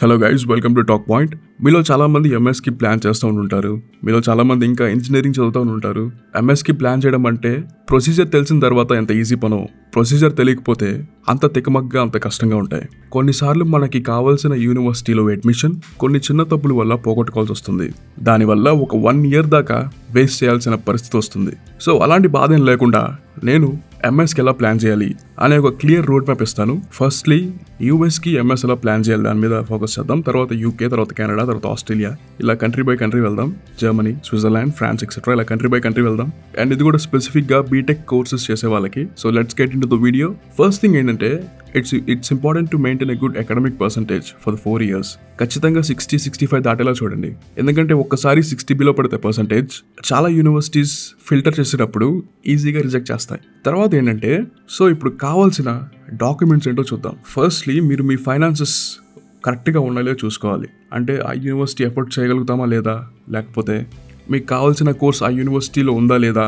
Hello guys, welcome to talk point. మీలో చాలామంది ఎంఎస్కి plan చేస్తూ ఉంటారు. మీలో చాలామంది ఇంకా ఇంజనీరింగ్ చదువుతూ ఉంటారు. ఎంఎస్కి ప్లాన్ చేయడం అంటే ప్రొసీజర్ తెలిసిన తర్వాత ఎంత ఈజీ పనో, ప్రొసీజర్ తెలియకపోతే అంత తికమగ్గా అంత కష్టంగా ఉంటాయి. కొన్నిసార్లు మనకి కావాల్సిన యూనివర్సిటీలో అడ్మిషన్ కొన్ని చిన్న తప్పుల వల్ల పోగొట్టుకోవాల్సి వస్తుంది. దానివల్ల ఒక 1 year దాకా వేస్ట్ చేయాల్సిన పరిస్థితి వస్తుంది. సో అలాంటి బాధ ఏం లేకుండా నేను ఎంఎస్కి ఎలా ప్లాన్ చేయాలి అనే ఒక క్లియర్ రోడ్ మ్యాప్ ఇస్తాను. ఫస్ట్లీ యూఎస్కి ఎంఎస్ ఎలా ప్లాన్ చేయాలి దాని మీద ఫోకస్ చేద్దాం. తర్వాత యూకే, తర్వాత కెనడా, తర్వాత ఆస్ట్రేలియా, ఇలా కంట్రీ బై కంట్రీ వెళ్దాం. జర్మనీ, స్విట్జర్లాండ్, ఫ్రాన్స్ ఎక్సెట్రా, ఇలా కంట్రీ బై కంట్రీ వెళ్దాం. అండ్ ఇది కూడా స్పెసిఫిక్గా బీటెక్ కోర్సెస్ చేసే వాళ్ళకి. So let's get into the video. First thing ఏంటంటే it's important to maintain a good academic percentage for the 4 years. ఖచ్చితంగా 60-65 దాటేలా చూడండి. ఎందుకంటే ఒక్కసారి 60 బిలో పడితే పర్సంటేజ్ చాలా యూనివర్సిటీస్ ఫిల్టర్ చేసేటప్పుడు ఈజీగా రిజెక్ట్ చేస్తాయి. తర్వాత ఏంటంటే ఇప్పుడు కావాల్సిన డాక్యుమెంట్స్ ఏంటో చూద్దాం. ఫస్ట్లీ మీరు మీ ఫైనాన్సెస్ కరెక్ట్గా ఉండాలో చూసుకోవాలి. అంటే ఆ యూనివర్సిటీ ఎఫర్ట్ చేయగలుగుతామా లేదా, లేకపోతే మీకు కావాల్సిన కోర్స్ ఆ యూనివర్సిటీలో ఉందా లేదా,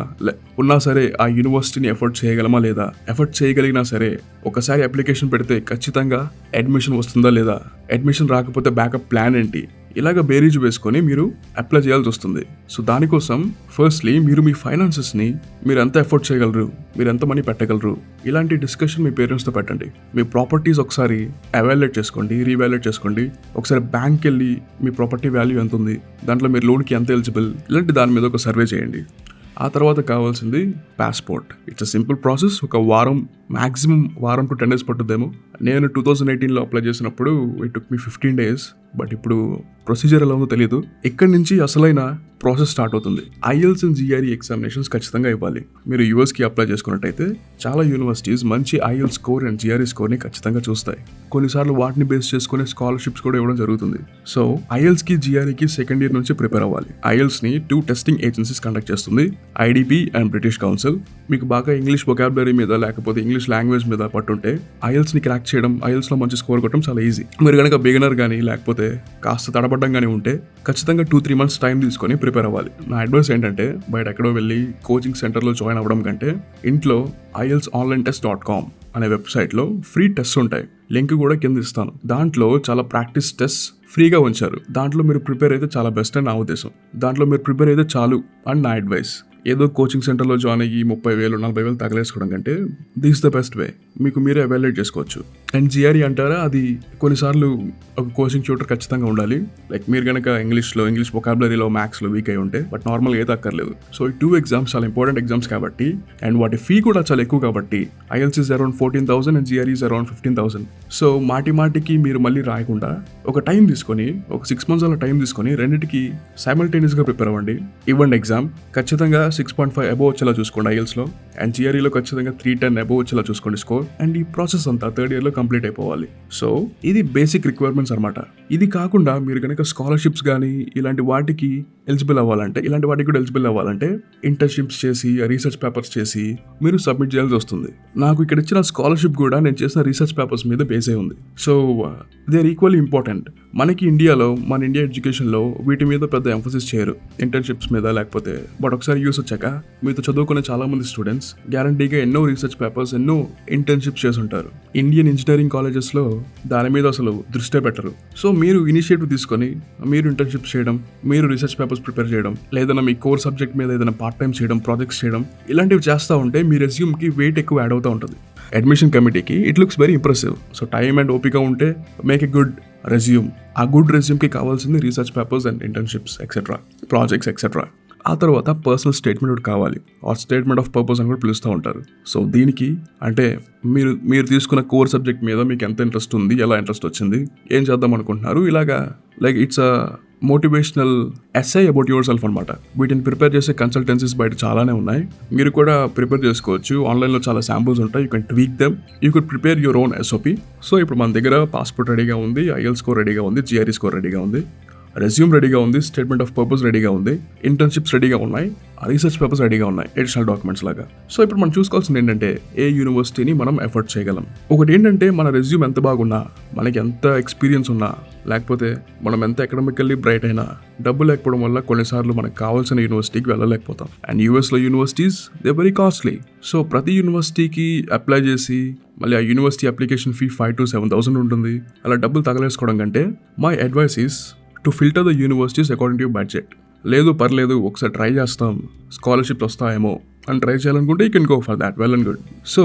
ఉన్నా సరే ఆ యూనివర్సిటీని ఎఫర్ట్ చేయగలమా లేదా, ఎఫర్ట్ చేయగలిగినా సరే ఒకసారి అప్లికేషన్ పెడితే ఖచ్చితంగా అడ్మిషన్ వస్తుందా లేదా, అడ్మిషన్ రాకపోతే బ్యాకప్ ప్లాన్ ఏంటి, ఇలాగ బేరీజు వేసుకొని మీరు అప్లై చేయాల్సి వస్తుంది. సో దానికోసం ఫస్ట్లీ మీరు మీ ఫైనాన్సెస్ని మీరు ఎంత ఎఫర్ట్ చేయగలరు, మీరు ఎంత మనీ పెట్టగలరు, ఇలాంటి డిస్కషన్ మీ పేరెంట్స్తో పెట్టండి. మీ ప్రాపర్టీస్ ఒకసారి ఎవాల్యుయేట్ చేసుకోండి, రీవాల్యుయేట్ చేసుకోండి. ఒకసారి బ్యాంక్కి వెళ్ళి మీ ప్రాపర్టీ వాల్యూ ఎంత ఉంది, దాంట్లో మీరు లోన్కి ఎంత ఎలిజిబుల్, ఇలాంటి దాని మీద ఒక సర్వే చేయండి. ఆ తర్వాత కావాల్సింది passport. It's a simple process. ఒక మ్యాక్సిమం వారం టు 10 days పట్టుద్దేమో. నేను 2018లో అప్లై చేసినప్పుడు it took me 15 days. But ఇప్పుడు ప్రొసీజర్ ఎలా ఉందో తెలియదు. ఇక్కడి నుంచి అసలైన ప్రాసెస్ స్టార్ట్ అవుతుంది. IELTS అండ్ GRE ఎగ్జామినేషన్స్ ఖచ్చితంగా ఇవ్వాలి. మీరు యూఎస్కి అప్లై చేసుకున్నట్టయితే చాలా యూనివర్సిటీస్ మంచి IELTS స్కోర్ అండ్ GRE స్కోర్ని ఖచ్చితంగా చూస్తాయి. కొన్నిసార్లు వాటిని బేస్ చేసుకునే స్కాలర్షిప్స్ కూడా ఇవ్వడం జరుగుతుంది. సో IELTSకి GREకి సెకండ్ ఇయర్ నుంచి ప్రిపేర్ అవ్వాలి. IELTSని 2 టెస్టింగ్ ఏజెన్సీస్ కండక్ట్ చేస్తుంది, IDP అండ్ బ్రిటిష్ కౌన్సిల్. మీకు బాగా ఇంగ్లీష్ వొకాబులరీ మీద లేకపోతే ఇంగ్లీష్ లాంగ్వేజ్ మీద పట్టుంటే IELTSని క్రాక్ చేయడం, IELTSలో మంచి స్కోర్ కొట్టడం చాలా ఈజీ. మీరు కనుక బిగినర్ కానీ లేకపోతే కాస్త తడబడ్డం కానీ ఉంటే ఖచ్చితంగా 2-3 months టైం తీసుకొని ప్రిపేర్ అవ్వాలి. నా అడ్వైస్ ఏంటంటే బయట ఎక్కడో వెళ్ళి కోచింగ్ సెంటర్లో జాయిన్ అవ్వడం కంటే ఇంట్లో IELTSonlinetest.com అనే వెబ్సైట్లో ఫ్రీ టెస్ట్ ఉంటాయి. లింక్ కూడా కింద ఇస్తాను. దాంట్లో చాలా ప్రాక్టీస్ టెస్ట్ ఫ్రీగా ఉంచారు. దాంట్లో మీరు ప్రిపేర్ అయితే చాలా బెస్ట్ అని నా ఉద్దేశం. దాంట్లో మీరు ప్రిపేర్ అయితే చాలు అని నా అడ్వైస్. ఏదో కోచింగ్ సెంటర్లో జాయిన్ అయ్యి 30,000-40,000 తగలేసుకోవడం కంటే దిస్ ద బెస్ట్ వే. మీకు మీరే ఎవాల్యుయేట్ చేసుకోవచ్చు. అండ్ GRE అంటారా, అది కొన్నిసార్లు ఒక కోచింగ్ ట్యూటర్ ఖచ్చితంగా ఉండాలి. లైక్ మీరు కనుక ఇంగ్లీష్ వొకాబులరీలో మ్యాథ్స్లో వీక్ అయి ఉంటే, బట్ నార్మల్గా అయితే అక్కర్లేదు. సో ఈ 2 exams చాలా ఇంపార్టెంట్ ఎగ్జామ్స్ కాబట్టి, అండ్ వాటి ఫీ కూడా చాలా ఎక్కువ కాబట్టి IELTS is around 14,000 and GRE is around 15,000. So మాటికి మీరు మళ్ళీ రాయకుండా ఒక టైం తీసుకొని, ఒక 6 months అలా టైం తీసుకొని రెండింటికి సైమల్టేనియస్గా ప్రిపేర్ అవ్వండి. ఇవ్వండి ఎగ్జామ్. ఖచ్చితంగా 6.5 అబోవ్ వచ్చేలా చూసుకోండి IELTSలో. అండ్ GREలో ఖచ్చితంగా 310 అబోవ్ వచ్చేలా చూసుకోండి స్కోర్. అండ్ ఈ ప్రాసెస్ అంతా 3rd yearలో కంప్లీట్ అయిపోవాలి. సో ఇది బేసిక్ రిక్వైర్మెంట్స్ అనమాట. ఇది కాకుండా మీరు కనుక స్కాలర్షిప్స్ కానీ ఇలాంటి వాటికి ఎలిజిబుల్ అవ్వాలంటే, ఇలాంటి వాటికి కూడా ఎలిజిబుల్ అవ్వాలంటే ఇంటర్న్షిప్స్ చేసి, రీసెర్చ్ పేపర్స్ చేసి మీరు సబ్మిట్ చేయాల్సి వస్తుంది. నాకు ఇక్కడ ఇచ్చిన స్కాలర్షిప్ కూడా నేను చేసిన రీసెర్చ్ పేపర్స్ మీద బేస్ అయి ఉంది. So they are equally important. మనకి ఇండియాలో, మన ఇండియా ఎడ్యుకేషన్లో వీటి మీద పెద్ద ఎంఫసిస్ చేయరు, ఇంటర్న్షిప్స్ మీద లేకపోతే. బట్ ఒకసారి యూస్ వచ్చాక మీతో చదువుకునే చాలా మంది స్టూడెంట్స్ గ్యారంటీగా ఎన్నో రీసెర్చ్ పేపర్స్, ఎన్నో ఇంటర్న్షిప్స్ చేసి ఉంటారు. ఇండియన్ ఇంజనీరింగ్ కాలేజెస్లో దాని మీద అసలు దృష్టి పెట్టరు. సో మీరు ఇనిషియేటివ్ తీసుకొని మీరు ఇంటర్న్షిప్స్ చేయడం, మీరు రీసెర్చ్ పేపర్స్ ప్రిపేర్ చేయడం, లేదా మీ కోర్ సబ్జెక్ట్ మీద ఏదైనా పార్ట్ టైం చేయడం, ప్రాజెక్ట్స్ చేయడం, ఇలాంటివి చేస్తూ ఉంటే మీ రెజ్యూమ్కి వెయిట్ ఎక్కువ యాడ్ అవుతూ ఉంటుంది. అడ్మిషన్ కమిటీకి it looks very impressive. So time and ఓపిక ఉంటే మేక్ ఎ గుడ్ రెజ్యూమ్. ఆ గుడ్ రెజ్యూమ్కి కావాల్సింది research papers and internships etcetera, projects etcetera. ఆ తర్వాత పర్సనల్ స్టేట్మెంట్ కూడా కావాలి, ఆర్ స్టేట్మెంట్ ఆఫ్ పర్పస్ అని కూడా పిలుస్తూ ఉంటారు. సో దీనికి అంటే మీరు తీసుకున్న కోర్ సబ్జెక్ట్ మీద మీకు ఎంత ఇంట్రెస్ట్ ఉంది, ఎలా ఇంట్రెస్ట్ వచ్చింది, ఏం చేద్దాం అనుకుంటున్నారు, ఇలాగా like it's a motivational SI about your self అనమాట. వీటిని ప్రిపేర్ చేసే కన్సల్టెన్సీస్ బయట చాలానే ఉన్నాయి. మీరు కూడా ప్రిపేర్ చేసుకోవచ్చు. ఆన్లైన్లో చాలా శాంపుల్స్ ఉంటాయి. You can tweak them. You could prepare your own SOP. So ఇప్పుడు మన దగ్గర పాస్పోర్ట్ రెడీగా ఉంది, IELTS స్కోర్ రెడీగా ఉంది, GRE స్కోర్ రెడీగా ఉంది. రెజ్యూమ్ రెడీగా ఉంది, స్టేట్మెంట్ ఆఫ్ పర్పస్ రెడీగా ఉంది, ఇంటర్న్షిప్స్ రెడీగా ఉన్నాయి, రీసెర్చ్ పేపర్స్ రెడీగా ఉన్నాయి, అడిషనల్ డాక్యుమెంట్స్ లాగా. సో ఇప్పుడు మనం చూసుకోవాల్సింది ఏంటంటే ఏ యూనివర్సిటీని మనం ఎఫర్ట్ చేయగలం. ఒకటి ఏంటంటే మన రెజ్యూమ్ ఎంత బాగున్నా, మనకి ఎంత ఎక్స్పీరియన్స్ ఉన్నా, లేకపోతే మనం ఎంత ఎకడమికల్లీ బ్రైట్ అయినా డబ్బు లేకపోవడం వల్ల కొన్నిసార్లు మనకు కావాల్సిన యూనివర్సిటీకి వెళ్ళలేకపోతాం. అండ్ యూఎస్లో universities they very costly. So ప్రతి యూనివర్సిటీకి అప్లై చేసి మళ్ళీ ఆ యూనివర్సిటీ అప్లికేషన్ ఫీ 5,000 to 7,000 ఉంటుంది. అలా డబ్బులు తగలేసుకోవడం కంటే my advice is to filter the universities according to budget. లేదు పర్లేదు ఒకసారి ట్రై చేస్తాం, స్కాలర్షిప్ వస్తాయేమో అని ట్రై చేయాలనుకుంటే you can go for that, well and good. So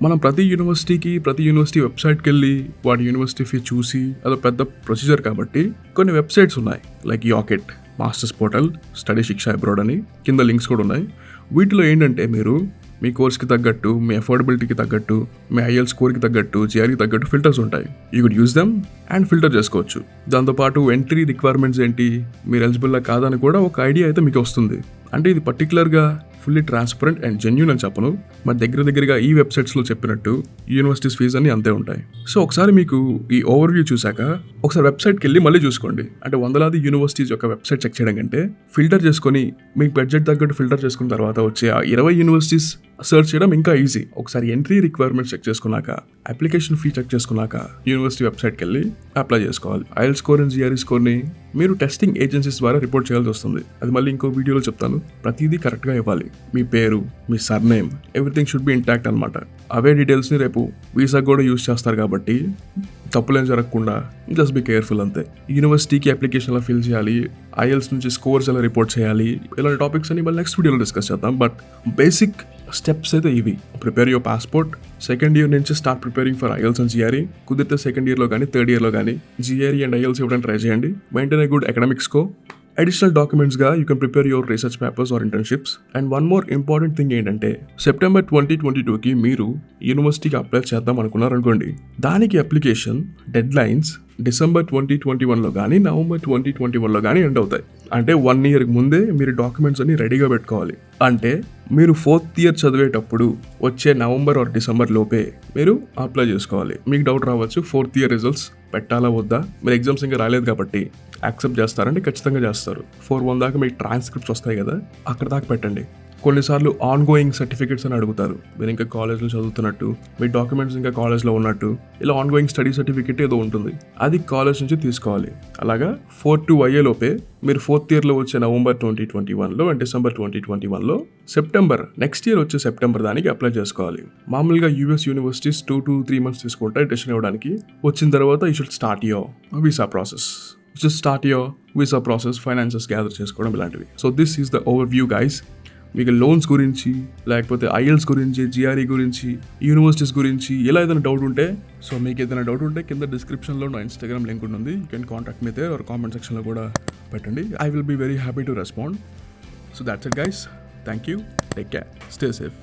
మనం ప్రతి యూనివర్సిటీ వెబ్సైట్కి వెళ్ళి వాటి యూనివర్సిటీ ఫీ చూసి అదో పెద్ద ప్రొసీజర్ కాబట్టి కొన్ని వెబ్సైట్స్ ఉన్నాయి లైక్ యాకెట్, మాస్టర్స్ పోర్టల్, స్టడీ శిక్ష అబ్రాడ్ అని కింద లింక్స్ కూడా ఉన్నాయి. వీటిలో ఏంటంటే మీరు మీ కోర్స్కి తగ్గట్టు, మీ అఫోర్డబిలిటీకి తగ్గట్టు, మీ IELTS స్కోర్కి తగ్గట్టు, GREకి తగ్గట్టు ఫిల్టర్స్ ఉంటాయి. You could use them and filter చేసుకోవచ్చు. దాంతోపాటు ఎంట్రీ రిక్వైర్మెంట్స్ ఏంటి, మీరు ఎలిజిబుల్లా కాదని కూడా ఒక ఐడియా అయితే మీకు వస్తుంది. అంటే ఇది పర్టికులర్గా ఫుల్లీ ట్రాన్స్పరెంట్ అండ్ జెన్యూన్ అని చెప్పను, మరి దగ్గరగా ఈ వెబ్సైట్స్లో చెప్పినట్టు యూనివర్సిటీస్ ఫీజు అన్ని అంతే ఉంటాయి. సో ఒకసారి మీకు ఈ ఓవర్వ్యూ చూసాక ఒకసారి వెబ్సైట్కి వెళ్ళి మళ్ళీ చూసుకోండి. అంటే వందలాది యూనివర్సిటీస్ యొక్క వెబ్సైట్ చెక్ చేయడం కంటే ఫిల్టర్ చేసుకొని మీకు బడ్జెట్ తగ్గట్టు ఫిల్టర్ చేసుకున్న తర్వాత వచ్చే ఆ 20 యూనివర్సిటీస్ సర్చ్ చేయడం ఇంకా ఈజీ. ఒకసారి ఎంట్రీ రిక్వైర్మెంట్స్ చెక్ చేసుకున్నాక, అప్లికేషన్ ఫీ చెక్ చేసుకున్నాక యూనివర్సిటీ వెబ్సైట్కి వెళ్ళి అప్లై చేసుకోవాలి. IELTS స్కోర్ అండ్ GRE స్కోర్ని మీరు టెస్టింగ్ ఏజెన్సీస్ ద్వారా రిపోర్ట్ చేయాల్సి వస్తుంది. అది మళ్ళీ ఇంకో వీడియోలో చెప్తాను. ప్రతిదీ కరెక్ట్గా ఇవ్వాలి. మీ పేరు, మీ surname, everything should be intact అనమాట. అవే డీటెయిల్స్ని రేపు వీసాకు కూడా యూజ్ చేస్తారు కాబట్టి తప్పులేం జరగకుండా జస్ట్ బి కేర్ఫుల్ అంతే. యూనివర్సిటీకి అప్లికేషన్ ఎలా ఫిల్ చేయాలి, IELTS నుంచి స్కోర్స్ ఎలా రిపోర్ట్ చేయాలి, ఇలాంటి టాపిక్స్ అని మళ్ళీ నెక్స్ట్ వీడియోలో డిస్కస్ చేద్దాం. బట్ బేసిక్ స్టెప్స్ అయితే ఇవి. Prepare your passport. Second year నుంచి start preparing for IELTS and GRE. కుదిరితే సెకండ్ ఇయర్లో కానీ థర్డ్ ఇయర్లో కానీ GRE అండ్ IELTS ఇవ్వడానికి ట్రై చేయండి. Maintain a good academic score. Additional డాక్యుమెంట్స్గా you can prepare your research papers or internships. And one more important thing ఏంటంటే September 2022కి మీరు యూనివర్సిటీకి అప్లై చేద్దాం అనుకున్నారనుకోండి, దానికి అప్లికేషన్ డెడ్ లైన్స్ డిసెంబర్ 2021లో కానీ నవంబర్ 2021లో కానీ ఎండ్ అవుతాయి. అంటే 1 year ముందే మీరు డాక్యుమెంట్స్ అన్ని రెడీగా పెట్టుకోవాలి. అంటే మీరు 4th year చదివేటప్పుడు వచ్చే నవంబర్ ఆర్ డిసెంబర్ లోపే మీరు అప్లై చేసుకోవాలి. మీకు డౌట్ రావచ్చు, 4th year రిజల్ట్స్ పెట్టాలా వద్దా, మీరు ఎగ్జామ్స్ ఇంకా రాలేదు కాబట్టి యాక్సెప్ట్ చేస్తారంటే ఖచ్చితంగా చేస్తారు. 4/1 దాకా మీకు ట్రాన్స్క్రిప్ట్స్ వస్తాయి కదా, అక్కడ దాకా పెట్టండి. కొన్నిసార్లు ఆన్ గోయింగ్ సర్టిఫికేట్స్ అని అడుగుతారు. మీరు ఇంకా కాలేజ్లో చదువుతున్నట్టు, మీ డాక్యుమెంట్స్ ఇంకా కాలేజ్లో ఉన్నట్టు, ఇలా ఆన్ గోయింగ్ స్టడీ సర్టిఫికేట్ ఏదో ఉంటుంది, అది కాలేజ్ నుంచి తీసుకోవాలి. అలాగా 4 to అయ్యేలోపే మీరు 4th yearలో వచ్చే నవంబర్ 2021లో అండ్ డిసెంబర్ 2021లో సెప్టెంబర్ నెక్స్ట్ ఇయర్ వచ్చే సెప్టెంబర్ దానికి అప్లై చేసుకోవాలి. మామూలుగా US యూనివర్సిటీస్ 2 to 3 months తీసుకుంటాయి డెసిషన్ ఇవ్వడానికి. వచ్చిన తర్వాత you should start your visa process. Finances gather చేసుకోవడం ఇలాంటివి. So this is the overview guys. మీకు లోన్స్ గురించి, లేకపోతే IELTS గురించి, GRE గురించి, యూనివర్సిటీస్ గురించి ఇలా ఏదైనా డౌట్ ఉంటే, సో మీకు ఏదైనా డౌట్ ఉంటే కింద డిస్క్రిప్షన్లో నా Instagram లింక్ ఉంటుంది. You can contact me there or comment సెక్షన్లో కూడా పెట్టండి. I will be very happy to respond. So that's it guys. Thank you. Take care. Stay safe.